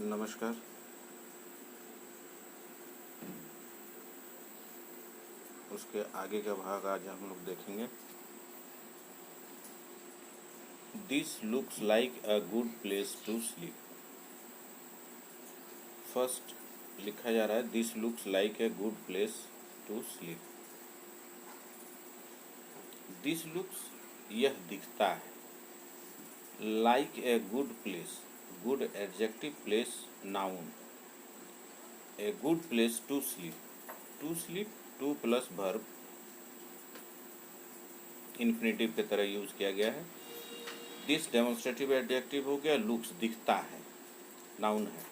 नमस्कार। उसके आगे का भाग आज हम लोग देखेंगे। This looks like a good place to sleep. First लिखा जा रहा है this looks like a good place to sleep. This looks यह दिखता है, like a good place, good adjective, place noun, a good place to sleep. To sleep to plus verb infinitive की तरह use किया गया है। दिस डेमोन्स्ट्रेटिव एडजेक्टिव हो गया, लुक्स दिखता है, नाउन है।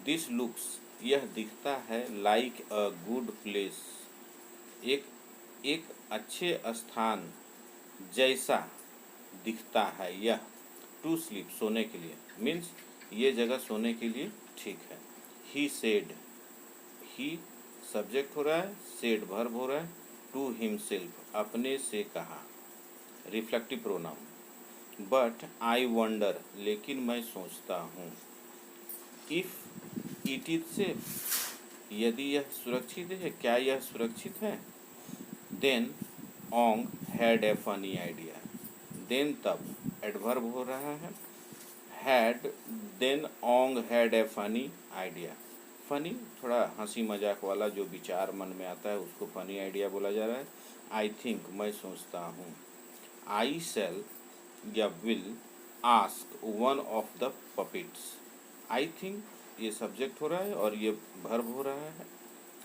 दिस लुक्स यह दिखता है, लाइक अ गुड प्लेस एक एक अच्छे स्थान जैसा दिखता है यह, टू स्लीप सोने के लिए, मीन्स ये जगह सोने के लिए ठीक है। ही सेड, ही सब्जेक्ट हो रहा है, सेड वर्ब हो रहा है, टू हिमसेल्फ अपने से कहा, reflective pronoun. But I wonder लेकिन मैं सोचता हूँ, इफ इट इज सेफ यदि यह सुरक्षित है, क्या यह सुरक्षित है। Then Ong had a funny idea, then तब एडवर्ब हो रहा है, had, then Ong had a funny idea. Funny थोड़ा हंसी मजाक वाला जो विचार मन में आता है उसको फनी आइडिया बोला जा रहा है। आई थिंक मैं सोचता हूँ, आई शैल या will ask one of the puppets. I think ये सब्जेक्ट हो रहा है और ये वर्ब हो रहा है।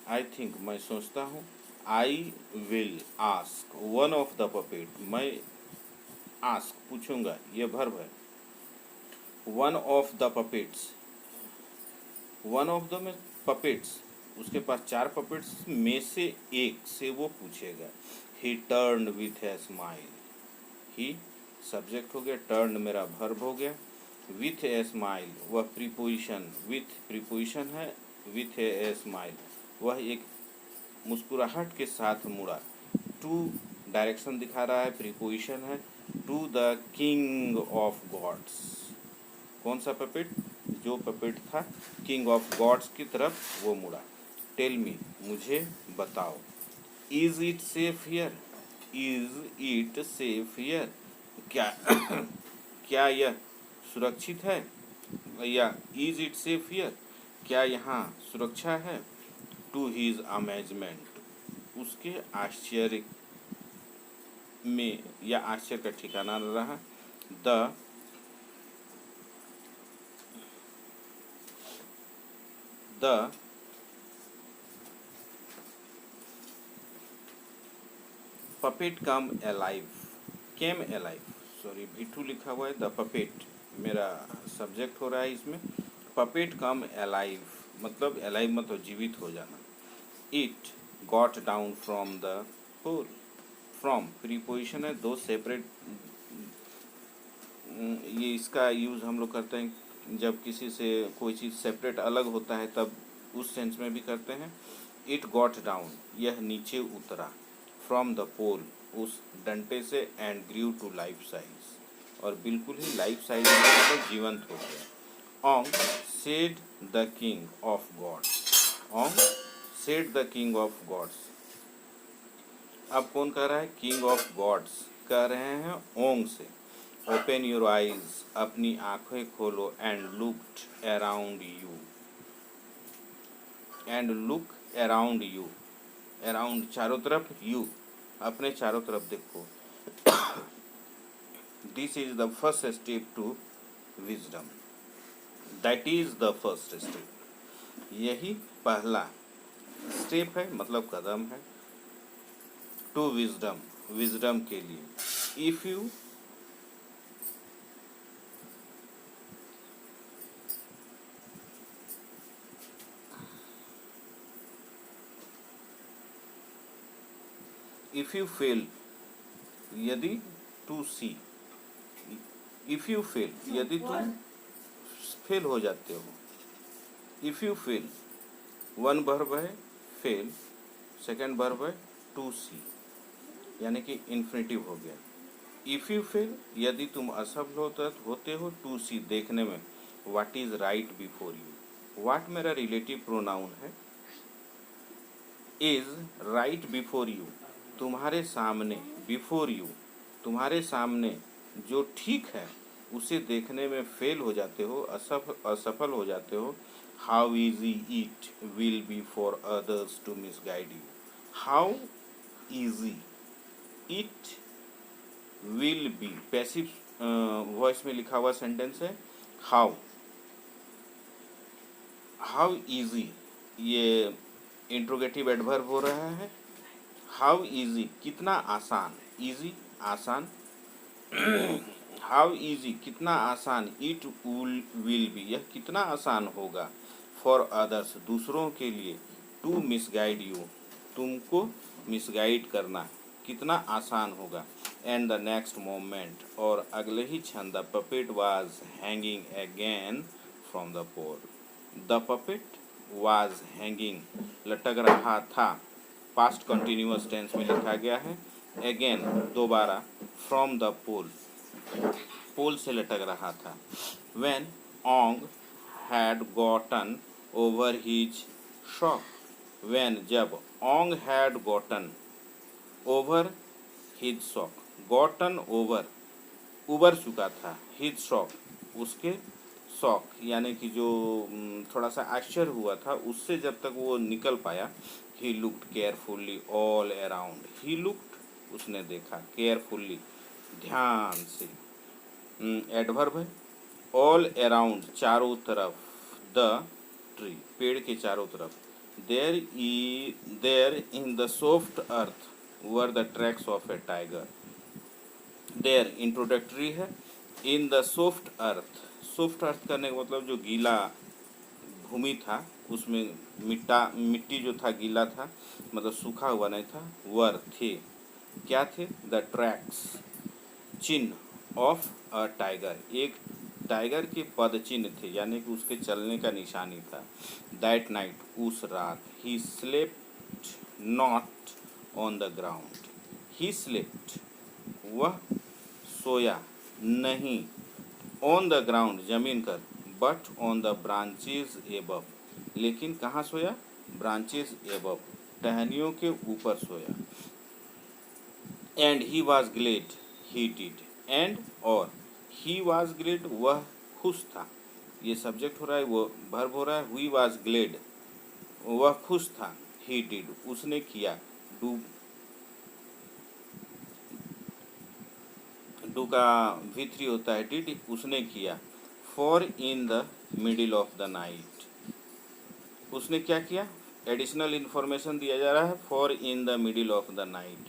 आई थिंक मैं सोचता हूँ, I will ask one of the puppet, मैं आस्क पूछूंगा, ये वर्ब है। One of the puppets, one of the में पपेट्स, उसके पास 4 पपेट्स में से एक से वो पूछेगा। ही turned with a smile, he subject हो गया, टर्न्ड मेरा वर्ब हो गया, विथ ए स्माइल वह प्रीपोजिशन, विथ प्रीपोजिशन है, विथ ए स्माइल वह एक मुस्कुराहट के साथ मुड़ा। टू डायरेक्शन दिखा रहा है, प्रीपोजिशन है, to the king of gods. कौन सा पपेट, जो पपेट था किंग ऑफ गॉड्स की तरफ वो मुड़ा। टेल मी मुझे बताओ, is it safe here, is it safe here क्या क्या यह सुरक्षित है, या इज इट सेफ हियर क्या यहाँ सुरक्षा है। टू हिज अमेजमेंट उसके आश्चर्य में या आश्चर्य का ठिकाना न रहा। The the puppet come alive, came alive, sorry V2 लिखा हुआ है, द पपेट मेरा सब्जेक्ट हो रहा है इसमें। पपेट कम एलाइव मतलब एलाइव मतलब जीवित हो जाना। It got down from the pole, from preposition है, 2 सेपरेट, ये इसका यूज़ हम लोग करते हैं जब किसी से कोई चीज़ सेपरेट अलग होता है तब उस सेंस में भी करते हैं। इट गॉट डाउन यह नीचे उतरा, फ्रॉम द पोल उस डंटे से, and grieve to life size और बिल्कुल ही लाइफ साइज में जीवंत हो गया। Ong said the king of gods, ong said the king of gods. अब कौन कह रहा है, किंग ऑफ गॉड्स कह रहे हैं ओंग से। ओपन योर आइज अपनी आंखें खोलो, and looked around you, and look around you, around चारों तरफ, यू अपने चारों तरफ देखो। This is the first step to wisdom, that is the first step, यही पहला स्टेप है मतलब कदम है, टू विजडम, विजडम के लिए। If you if you fail यदि to see, if you fail यदि तुम फेल हो जाते हो। If you fail one verb है, फेल सेकंड वर्ब है, टू सी यानी कि इन्फिनेटिव हो गया। इफ यू फेल यदि तुम असफल होते हो, टू सी देखने में, what is right before you what मेरा रिलेटिव प्रोनाउन है। इज राइट बिफोर यू, तुम्हारे सामने, बिफोर यू तुम्हारे सामने जो ठीक है उसे देखने में फेल हो जाते हो, असफल हो जाते हो। How easy it will be for others to misguide you, how easy it will be, passive voice में लिखा हुआ सेंटेंस है। हाउ, हाउ इजी ये इंट्रोगेटिव एडवर्ब हो रहा है। हाउ इजी कितना आसान, इजी आसान, हाउ इजी कितना आसान, इट विल बी यह कितना आसान होगा, फॉर अदर्स दूसरों के लिए, टू मिसगाइड यू तुमको मिसगाइड करना कितना आसान होगा। एंड द नेक्स्ट मोमेंट और अगले ही क्षण the puppet was hanging again from the pole, the puppet was hanging लटक रहा था, पास्ट कंटिन्यूअस टेंस में लिखा गया है। अगेन दोबारा, फ्रॉम द पोल पोल से लटक रहा था। When Ong had gotten over his shock, when जब Ong had gotten over his shock, gotten over उबर चुका था, हिज शॉक उसके शॉक यानी कि जो थोड़ा सा आश्चर्य हुआ था उससे जब तक वो निकल पाया। He looked carefully all around, he looked उसने देखा, केयरफुल्ली ध्यान से, एडवर्ब है। ऑल अराउंड चारों तरफ, द ट्री पेड़ के चारों तरफ। There in the soft earth were the tracks of a tiger, there introductory है। In the soft earth, soft earth करने का मतलब जो गीला भूमि था उसमें मिट्टी जो था गीला था, मतलब सूखा हुआ नहीं था। वर थे, क्या थे, द ट्रैक्स चिन्ह ऑफ अ टाइगर, एक टाइगर के पद चिन्ह थे यानी कि उसके चलने का निशानी था। दैट नाइट उस रात, he slept not on the ground, he slept वह सोया नहीं, ऑन द ग्राउंड जमीन पर, but on the branches above, लेकिन कहाँ सोया, ब्रांचेज एबव टहनियों के ऊपर सोया। And he was glad, he did, and और ही वॉज ग्लेड वह खुश था, ये सब्जेक्ट हो रहा है, वो वर्ब हो रहा है। ही वॉज ग्लेड वह खुश था, ही डिड उसने किया, डू डू का V3 होता है, डिड उसने किया। For in the middle of the night, उसने क्या किया, एडिशनल इन्फॉर्मेशन दिया जा रहा है। For in the middle of the night,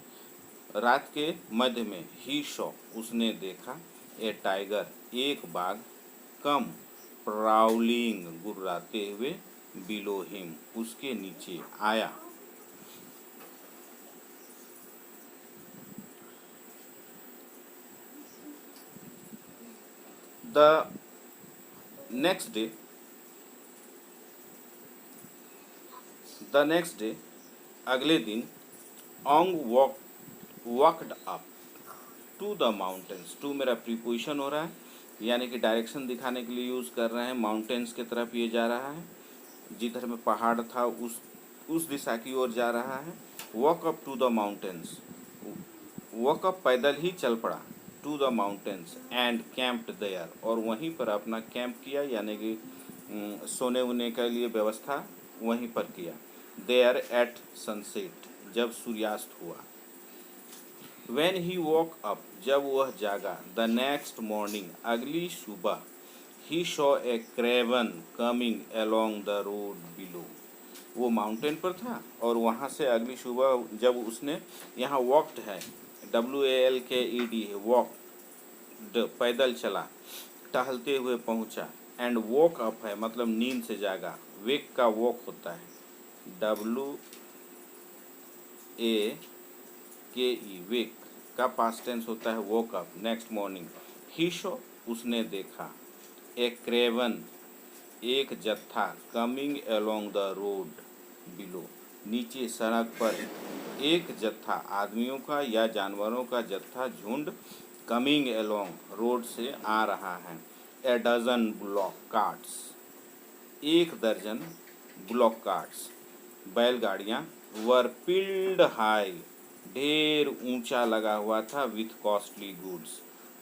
रात के मध्य में। ही शॉ उसने देखा, ए टाइगर एक बाघ, कम प्राउलिंग गुर्राते हुए, बिलो हिम उसके नीचे आया। द नेक्स्ट डे अगले दिन, Ong walked up to the mountains, to मेरा प्रीपोजिशन हो रहा है यानी कि डायरेक्शन दिखाने के लिए यूज़ कर रहे हैं। माउंटेन्स की तरफ ये जा रहा है, जिधर में पहाड़ था उस दिशा की ओर जा रहा है। Walk up to the mountains, walk up पैदल ही चल पड़ा, to the mountains, and camped there और वहीं पर अपना कैंप किया यानी कि सोने वोने के लिए व्यवस्था वहीं पर किया। देयर एट सनसेट जब सूर्यास्त हुआ। When he woke up जब वह जागा, द नेक्स्ट मॉर्निंग अगली सुबह, he saw a craven coming along the road below, वो माउंटेन पर था और वहाँ से अगली सुबह जब उसने, यहाँ वॉक्ड है, WALKED है, वॉक्ड पैदल चला, टहलते हुए पहुँचा। एंड वॉक अप है मतलब नींद से जागा, वेक का वॉक होता है, WAKE वेक का पास्ट टेंस होता है वोक अप। नेक्स्ट मॉर्निंग, ही शो उसने देखा, ए क्रेवन एक जत्था, coming along the road below नीचे सड़क पर, एक जत्था आदमियों का या जानवरों का जत्था झुंड, कमिंग अलोंग रोड से आ रहा है। ए डजन ब्लॉक कार्ट्स 1 दर्जन ब्लॉक कार्ट्स बैलगाड़ियाँ वर पिल्ड हाई, ढेर ऊंचा लगा हुआ था, विथ कॉस्टली गुड्स,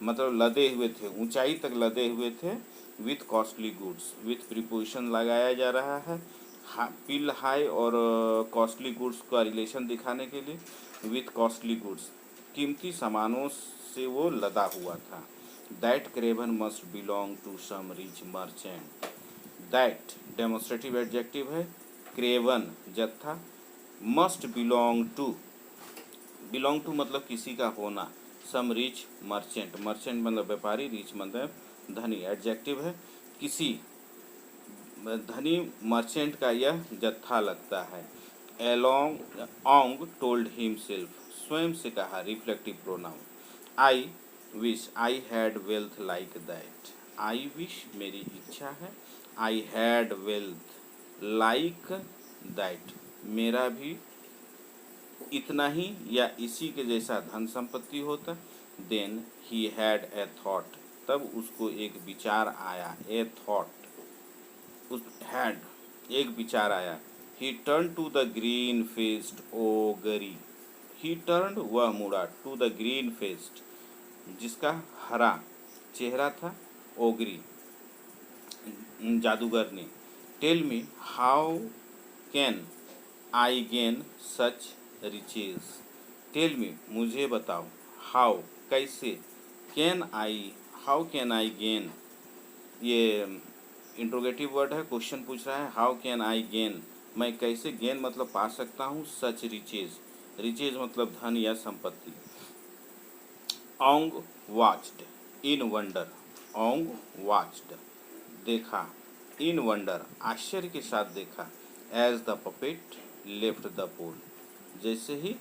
मतलब लदे हुए थे, ऊंचाई तक लदे हुए थे, with costly goods, with preposition लगाया जा रहा है पिल हाई और कॉस्टली गुड्स का रिलेशन दिखाने के लिए, विथ कॉस्टली गुड्स, कीमती सामानों से वो लदा हुआ था। That caravan must belong to some rich merchant, that demonstrative adjective है, क्रेवन जत्था, मस्ट बिलोंग टू मतलब किसी का होना, सम रिच मर्चेंट, मर्चेंट मतलब व्यापारी, रिच मतलब धनी, एडजेक्टिव है, किसी धनी मर्चेंट का यह जत्था लगता है। ऑन्ग टोल्ड हिमसेल्फ, स्वयं से कहा, reflective pronoun. I wish I had wealth like that, I wish मेरी इच्छा है, I had wealth like that मेरा भी इतना ही या इसी के जैसा धन संपत्ति होता। Then he had a thought, तब उसको एक विचार आया, ए थॉट, उस हैड एक विचार आया। He turn to the green faced ogre, he turn वह मुड़ा, टू द ग्रीन फेस्ड जिसका हरा चेहरा था, ओगरी जादूगर ने। Tell me how can I gain such riches, tell me मुझे बताओ, हाउ कैसे, can I how can I gain, ये इंट्रोगेटिव वर्ड है, क्वेश्चन पूछ रहा है, हाउ कैन आई गेन मैं कैसे, गेन मतलब पा सकता हूँ, सच रिचेज, रिचेज मतलब धन या संपत्ति। On watched in wonder, on watched देखा, इन वंडर आश्चर्य के साथ देखा, as the puppet left the pole जैसे ही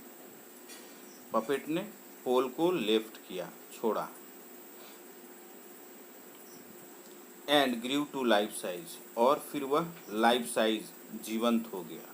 पपेट ने पोल को लेफ्ट किया, छोड़ा। And grieve to life size, और फिर वह लाइफ साइज जीवंत हो गया।